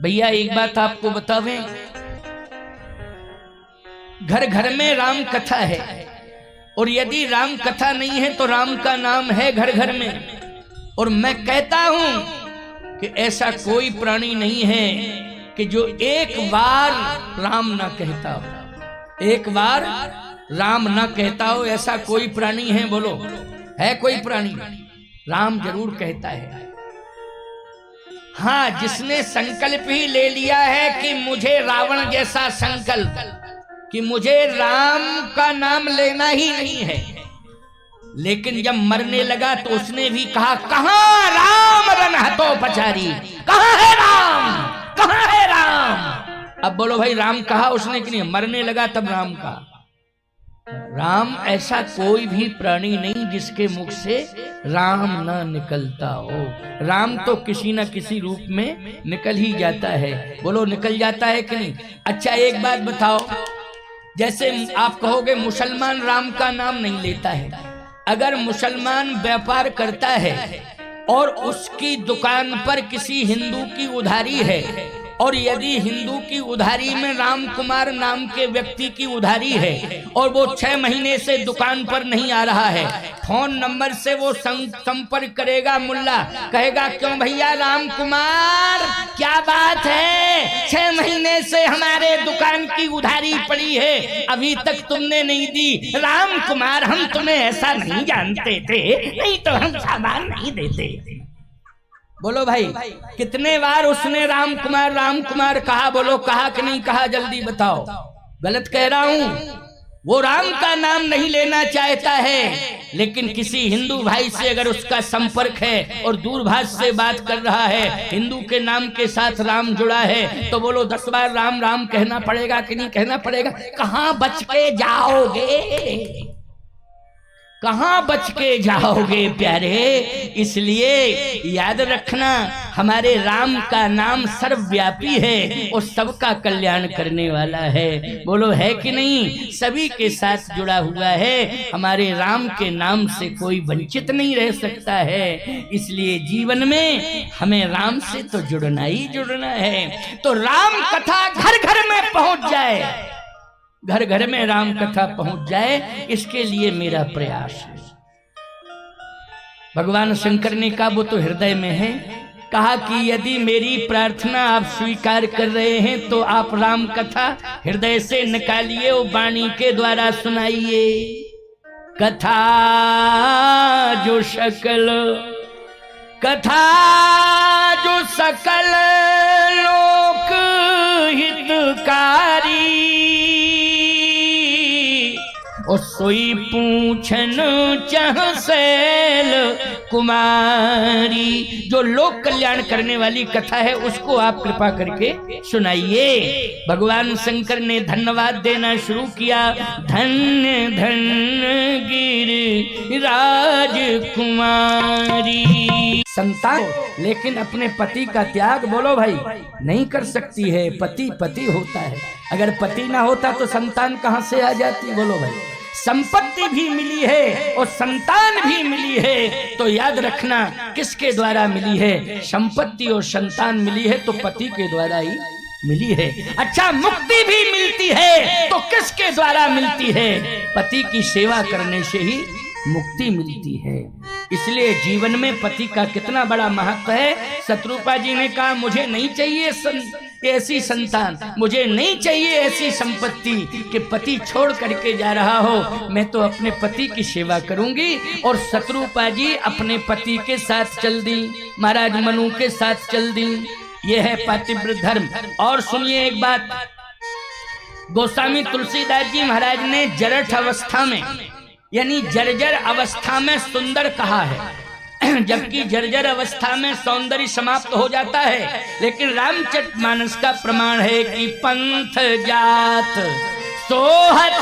भैया एक बात आपको बतावें, घर घर में राम कथा है, और यदि राम कथा नहीं है तो राम का नाम है घर घर में। और मैं कहता हूं कि ऐसा कोई प्राणी नहीं है कि जो एक बार राम ना कहता हो, एक बार राम ना कहता हो, ऐसा कोई प्राणी है? बोलो, है कोई प्राणी? राम जरूर कहता है। हाँ, जिसने संकल्प ही ले लिया है कि मुझे रावण जैसा संकल्प कि मुझे राम का नाम लेना ही नहीं है, लेकिन जब मरने लगा तो उसने भी कहा, कहां राम रन हतो पचारी, कहां है राम, कहां है राम। अब बोलो भाई, राम कहा उसने कि नहीं? मरने लगा तब राम कहा। राम ऐसा कोई भी प्राणी नहीं जिसके मुख से राम ना निकलता हो। राम तो किसी न किसी रूप में निकल ही जाता है। बोलो, निकल जाता है कि नहीं? अच्छा एक बात बताओ, जैसे आप कहोगे मुसलमान राम का नाम नहीं लेता है। अगर मुसलमान व्यापार करता है और उसकी दुकान पर किसी हिंदू की उधारी है, और यदि हिंदू की उधारी में राम कुमार नाम के व्यक्ति की उधारी है और वो 6 महीने से दुकान पर नहीं आ रहा है, फोन नंबर से वो संपर्क करेगा मुल्ला, कहेगा क्यों भैया राम कुमार, क्या बात है, 6 महीने से हमारे दुकान की उधारी पड़ी है, अभी तक तुमने नहीं दी। राम कुमार, हम तुम्हें ऐसा नहीं जानते थे, नहीं तो हम सामान नहीं देते। बोलो भाई, कितने बार उसने राम कुमार कहा? बोलो, कहा कि नहीं कहा? जल्दी बताओ, गलत कह रहा हूं? वो राम का नाम नहीं लेना चाहता है, लेकिन किसी हिंदू भाई से अगर उसका संपर्क है और दूरभाष से बात कर रहा है, हिंदू के नाम के साथ राम जुड़ा है, तो बोलो 10 बार राम राम कहना पड़ेगा कि नहीं कहना पड़ेगा? कहां बच के जाओगे, कहां बच के जाओगे प्यारे? इसलिए याद रखना, हमारे राम का नाम सर्वव्यापी है और सबका कल्याण करने वाला है। बोलो, है कि नहीं? सभी के साथ जुड़ा हुआ है। हमारे राम के नाम से कोई वंचित नहीं रह सकता है। इसलिए जीवन में हमें राम से तो जुड़ना ही जुड़ना है। तो राम कथा घर घर में पहुंच जाए, घर घर में राम कथा पहुंच जाए, इसके लिए मेरा प्रयास है। भगवान शंकर ने कहा, वो तो हृदय में है, कहा कि यदि मेरी प्रार्थना आप स्वीकार कर रहे हैं तो आप राम कथा हृदय से निकालिए और वाणी के द्वारा सुनाइए। कथा जो सकल लोक हितकारी, और सोई पूछन चाह सैल कुमारी। जो लोक कल्याण करने वाली कथा है उसको आप कृपा करके सुनाइए। भगवान शंकर ने धन्यवाद देना शुरू किया। धन्य धन्य गिरिराज कुमारी। संतान लेकिन अपने पति का त्याग, बोलो भाई, नहीं कर सकती है। पति पति होता है, अगर पति ना होता तो संतान कहां से आ जाती? बोलो भाई, संपत्ति भी मिली है और संतान भी मिली है, तो याद रखना किसके द्वारा मिली है? संपत्ति और संतान मिली है तो पति के द्वारा ही मिली है। अच्छा, मुक्ति भी मिलती है तो किसके द्वारा मिलती है? पति की सेवा करने से ही मुक्ति मिलती है। इसलिए जीवन में पति का कितना बड़ा महत्व है। शत्रुपा जी ने कहा, मुझे नहीं चाहिए ऐसी संतान, मुझे नहीं चाहिए ऐसी संपत्ति कि पति छोड़ करके जा रहा हो, मैं तो अपने पति की सेवा करूंगी। और शत्रुपा जी अपने पति के साथ चल दी, महाराज मनु के साथ चल दी। यह है पातिव्रत धर्म। और सुनिए एक बात, गोस्वामी तुलसीदास जी महाराज ने जरठ अवस्था में, यानी जर्जर अवस्था में सुंदर कहा है, जबकि जर्जर अवस्था में सौंदर्य समाप्त हो जाता है। लेकिन रामचरितमानस का प्रमाण है कि पंथ जात सोहत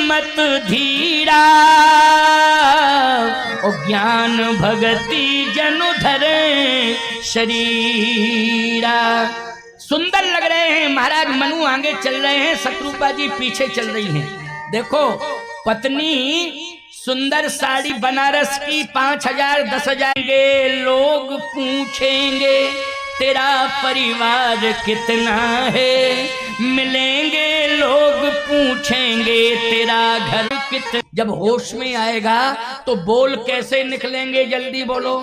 मत धीरा, और ज्ञान भगति जनु धरे शरीरा। सुंदर लग रहे हैं, महाराज मनु आगे चल रहे हैं, शत्रुपा जी पीछे चल रही हैं। देखो, पत्नी सुंदर साड़ी बनारस की 5,000 10,000 लोग पूछेंगे तेरा परिवार कितना है, मिलेंगे लोग पूछेंगे तेरा घर कितना। जब होश में आएगा तो बोल कैसे निकलेंगे, जल्दी बोलो।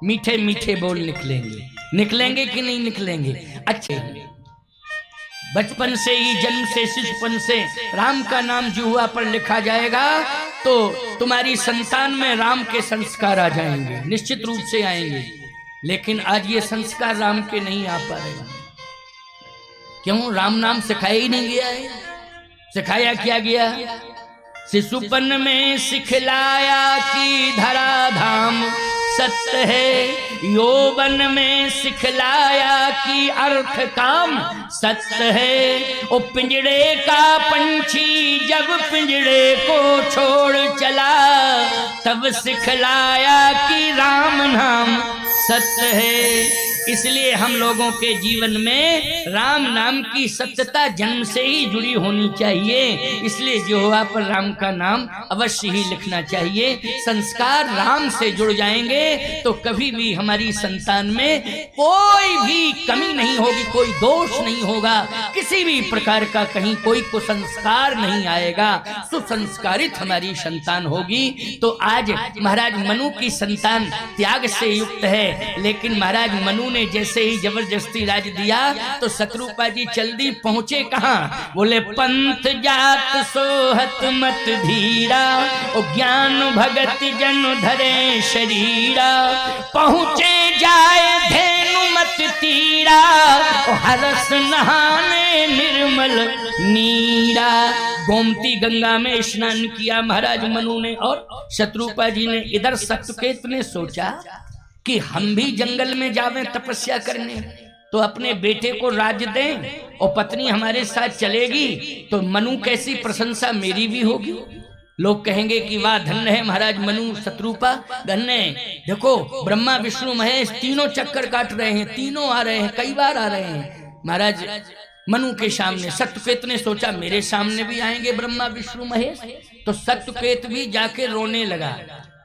मीठे मीठे बोल निकलेंगे, निकलेंगे कि नहीं निकलेंगे? अच्छे बचपन से ही, जन्म से, शिशुपन से राम का नाम जुहुआ पर लिखा जाएगा तो तुम्हारी संतान में राम के संस्कार आ जाएंगे, निश्चित रूप से आएंगे। लेकिन आज ये संस्कार राम के नहीं आ पा रहे। क्यों? राम नाम सिखाया ही नहीं गया है। सिखाया क्या गया? शिशुपन में सिखलाया कि धरा धाम सत्य है, यौवन में सिखलाया कि अर्थ काम सत्य है। ओ पिंजड़े का पंछी जब पिंजड़े को छोड़ चला, तब सिखलाया कि राम नाम सत्य है। इसलिए हम लोगों के जीवन में राम नाम की सत्यता जन्म से ही जुड़ी होनी चाहिए। इसलिए जिह्वा पर राम का नाम अवश्य ही लिखना चाहिए। संस्कार राम से जुड़ जाएंगे तो कभी भी हमारी संतान में कोई भी कमी नहीं होगी, कोई दोष नहीं होगा, किसी भी प्रकार का कहीं कोई कुसंस्कार नहीं आएगा, सुसंस्कारित हमारी संतान होगी। तो आज महाराज मनु की संतान त्याग से युक्त है, लेकिन महाराज मनु जैसे ही जबरदस्ती राज दिया तो शत्रुपा जी जल्दी पहुंचे कहां? बोले पंथ जात सोहत मत धीरा, ओ ज्ञान भगत जन धरे शरीरा, पहुंचे जाए धेनु मत तीरा, ओ हरस नहाने निर्मल नीरा। गोमती गंगा में स्नान किया महाराज मनु ने और शत्रुपा जी ने। इधर सत्यकेत ने सोचा कि हम भी जंगल में जावें तपस्या करने, तो अपने बेटे को राज दें और पत्नी हमारे साथ चलेगी तो मनु कैसी प्रशंसा मेरी भी होगी। लोग कहेंगे कि वाह धन्य है महाराज मनु, शत्रुपा धन्य है। देखो ब्रह्मा विष्णु महेश तीनों चक्कर काट रहे हैं, तीनों आ रहे हैं, कई बार आ रहे हैं महाराज मनु के सामने। सत्यकेत ने सोचा मेरे सामने भी आएंगे ब्रह्मा विष्णु महेश, तो सत्यकेत भी जाके रोने लगा।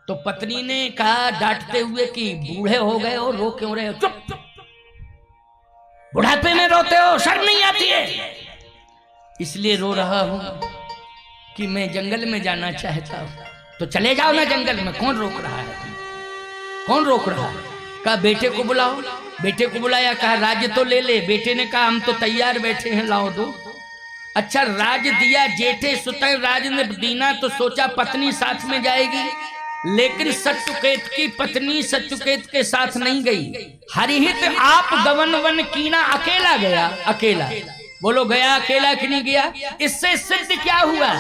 तो पत्नी ने कहा डांटते हुए कि बूढ़े हो गए हो, रो क्यों रहे हो? चुप, बुढ़ापे में रोते हो, शर्म नहीं आती है? इसलिए रो रहा हूं कि मैं जंगल में जाना चाहता हूं। तो चले जाओ ना जंगल में, कौन रोक रहा है? कौन रोक रहा है? कहा बेटे को बुलाओ। बेटे को बुलाया, कहा राज्य तो ले ले। बेटे ने कहा हम तो तैयार बैठे हैं, लाओ दो। अच्छा राज दिया, जेठे सुतय राज ने दीना, तो सोचा पत्नी साथ में जाएगी, लेकिन सत्यकेत की पत्नी सत्यकेत के साथ नहीं गई। हरिहित आप गवन वन कीना, अकेला गया, अकेला। बोलो गया अकेला कि नहीं गया? इससे सिद्ध क्या हुआ?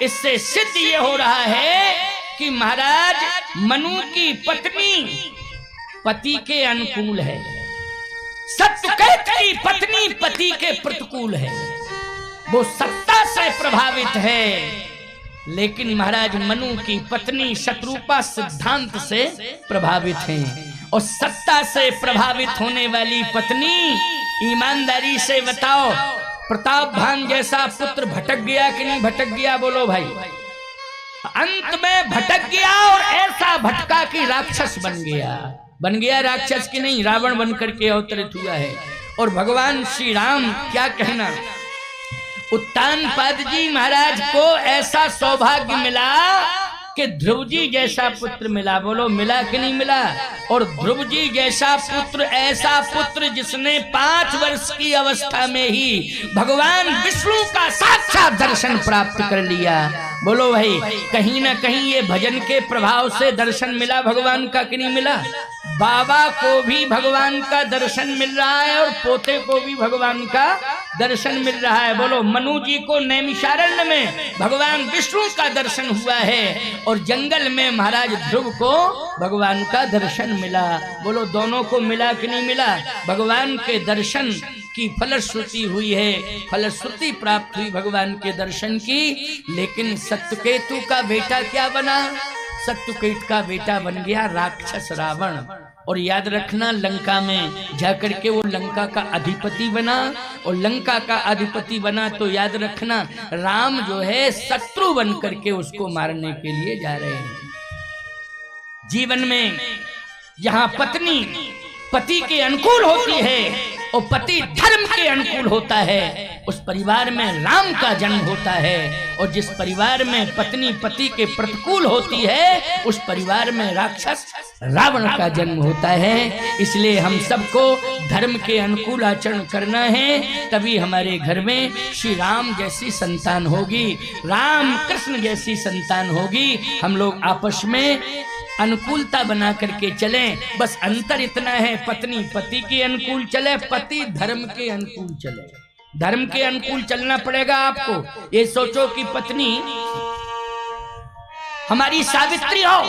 इससे सिद्ध ये हो रहा है कि महाराज मनु की पत्नी पति के अनुकूल है, सत्यकेत की पत्नी पति के प्रतिकूल है। वो सत्ता से प्रभावित है, लेकिन महाराज मनु की पत्नी शत्रुपा सिद्धांत से प्रभावित हैं। और सत्ता से प्रभावित होने वाली पत्नी, ईमानदारी से बताओ प्रताप भान जैसा पुत्र भटक गया कि नहीं भटक गया? बोलो भाई। अंत में भटक गया और ऐसा भटका कि राक्षस बन गया। बन गया राक्षस की नहीं, रावण बन करके अवतरित हुआ है। और भगवान श्री राम क्या कहना, उत्तानपाद जी महाराज को ऐसा सौभाग्य मिला कि ध्रुव जी जैसा पुत्र मिला। बोलो मिला कि नहीं मिला? और ध्रुव जी जैसा पुत्र, ऐसा पुत्र जिसने 5 वर्ष की अवस्था में ही भगवान विष्णु का साक्षात दर्शन प्राप्त कर लिया। बोलो भाई, कहीं ना कहीं ये भजन के प्रभाव से दर्शन मिला भगवान का कि नहीं मिला? बाबा को भी भगवान का दर्शन मिल रहा है और पोते को भी भगवान का दर्शन मिल रहा है। बोलो मनु जी को नैमिषारण्य में भगवान विष्णु का दर्शन हुआ है और जंगल में महाराज ध्रुव को भगवान का दर्शन मिला। बोलो दोनों को मिला कि नहीं मिला? भगवान के दर्शन की फलश्रुति हुई है, फलश्रुति प्राप्त हुई भगवान के दर्शन की। लेकिन सत्यकेतु का बेटा क्या बना? सत्यकेत का बेटा बन गया राक्षस रावण। और याद रखना, लंका में जाकर के वो लंका का अधिपति बना। और लंका का अधिपति बना तो याद रखना, राम जो है शत्रु बन करके उसको मारने के लिए जा रहे हैं। जीवन में जहां पत्नी पति के अनुकूल होती है और पति धर्म के अनुकूल होता है, उस परिवार में राम का जन्म होता है। और जिस परिवार में पत्नी पति के प्रतिकूल होती है उस परिवार में राक्षस रावण का जन्म होता है। इसलिए हम सबको धर्म के अनुकूल आचरण करना है, तभी हमारे घर में श्री राम जैसी संतान होगी, राम कृष्ण जैसी संतान होगी। हम लोग आपस में अनुकूलता बना करके चलें। बस अंतर इतना है, पत्नी पति के अनुकूल चले, पति धर्म के अनुकूल चले। धर्म के अनुकूल चलना पड़ेगा आपको। ये सोचो कि पत्नी हमारी सावित्री हो,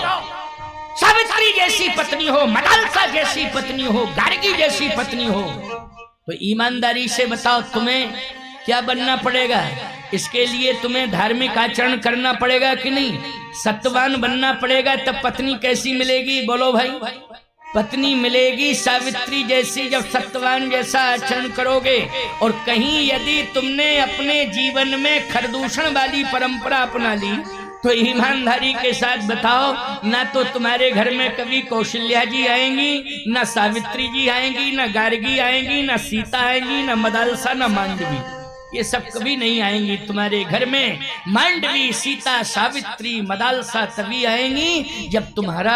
सावित्री जैसी पत्नी हो, मदालसा जैसी पत्नी हो, गार्गी जैसी पत्नी हो, तो ईमानदारी से बताओ तुम्हें क्या बनना पड़ेगा? इसके लिए तुम्हें धार्मिक आचरण करना पड़ेगा कि नहीं? सत्यवान बनना पड़ेगा, तब पत्नी कैसी मिलेगी? बोलो भाई। पत्नी मिलेगी सावित्री जैसी जब सत्यवान जैसा आचरण करोगे। और कहीं यदि तुमने अपने जीवन में खरदूषण वाली परंपरा अपना ली तो ईमानदारी के साथ बताओ, ना तो तुम्हारे घर में कभी कौशल्या जी आएंगी, ना सावित्री जी आएंगी, ना गार्गी आएंगी, ना सीता आएंगी, ना मदालसा, ना मांडवी। ये सब कभी नहीं आएंगी तुम्हारे घर में। मांडवी, सीता, सावित्री, मदालसा तभी आएंगी जब तुम्हारा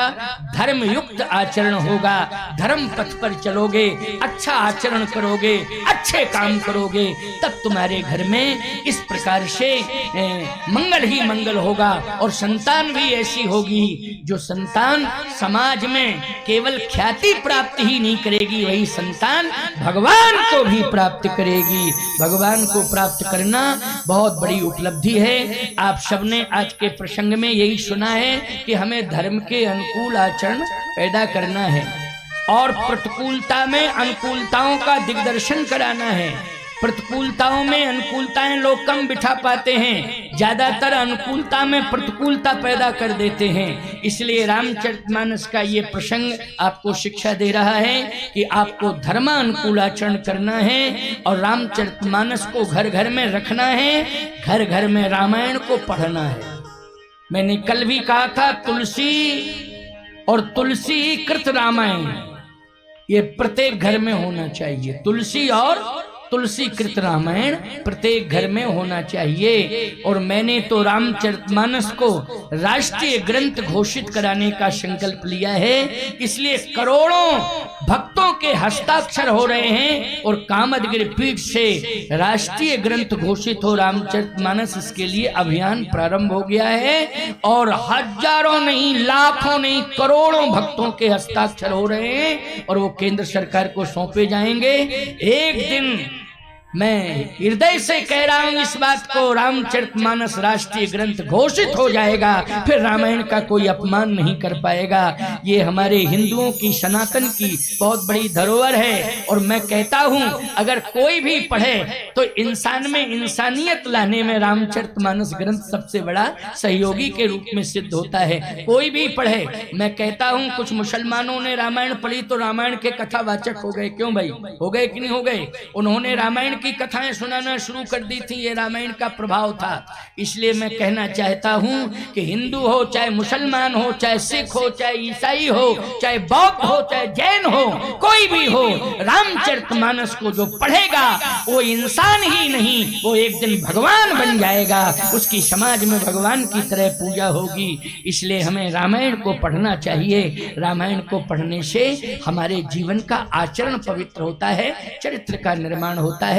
धर्म युक्त आचरण होगा, धर्म पथ पर चलोगे, अच्छा आचरण करोगे, अच्छे काम करोगे, तब तुम्हारे घर में इस प्रकार से मंगल ही मंगल होगा। और संतान भी ऐसी होगी जो संतान समाज में केवल ख्याति प्राप्त ही नहीं करेगी, वही संतान भगवान को भी प्राप्त करेगी। भगवान को प्राप्त करना बहुत बड़ी उपलब्धि है। आप सबने आज के प्रसंग में यही सुना है कि हमें धर्म के अनुकूल आचरण पैदा करना है और प्रतिकूलता में अनुकूलताओं का दिग्दर्शन कराना है। प्रतिकूलताओं में अनुकूलताएं लोग कम बिठा पाते हैं, ज्यादातर अनुकूलता में प्रतिकूलता पैदा कर देते हैं। इसलिए रामचरितमानस का ये प्रसंग आपको शिक्षा दे रहा है कि आपको धर्मानुकूल आचरण करना है और रामचरितमानस को घर घर में रखना है, घर घर में रामायण को पढ़ना है। मैंने कल भी कहा था, तुलसी और तुलसी कृत रामायण ये प्रत्येक घर में होना चाहिए। तुलसी और तुलसी कृत रामायण प्रत्येक घर में होना चाहिए। और मैंने तो रामचरितमानस को राष्ट्रीय ग्रंथ घोषित कराने का संकल्प लिया है, इसलिए करोड़ों भक्तों के हस्ताक्षर हो रहे हैं और कामदगिरि पीठ से राष्ट्रीय ग्रंथ घोषित हो रामचरितमानस, इसके लिए अभियान प्रारंभ हो गया है। और हजारों नहीं, लाखों नहीं, करोड़ों भक्तों के हस्ताक्षर हो रहे हैं और वो केंद्र सरकार को सौंपे जाएंगे। एक दिन मैं हृदय से कह रहा हूं इस बात को, रामचरितमानस राष्ट्रीय ग्रंथ घोषित हो जाएगा, फिर रामायण का कोई अपमान नहीं कर पाएगा। ये हमारे हिंदुओं की, सनातन की बहुत बड़ी धरोहर है। और मैं कहता हूं अगर कोई भी पढ़े तो इंसान में इंसानियत लाने में रामचरितमानस ग्रंथ सबसे बड़ा सहयोगी के रूप में सिद्ध होता है। कोई भी पढ़े, मैं कहता हूं कुछ मुसलमानों ने रामायण पढ़ी तो रामायण के कथावाचक हो गए। क्यों भाई, हो गए कि नहीं हो गए? उन्होंने रामायण की कथाएं सुनाना शुरू कर दी थी, ये रामायण का प्रभाव था। इसलिए मैं कहना चाहता हूं कि हिंदू हो, चाहे मुसलमान हो, चाहे सिख हो, चाहे ईसाई हो, चाहे बौद्ध हो, चाहे जैन हो, कोई भी हो, रामचरितमानस को जो पढ़ेगा वो इंसान ही नहीं, वो एक दिन भगवान बन जाएगा, उसकी समाज में भगवान की तरह पूजा होगी। इसलिए हमें रामायण को पढ़ना चाहिए। रामायण को पढ़ने से हमारे जीवन का आचरण पवित्र होता है, चरित्र का निर्माण होता है।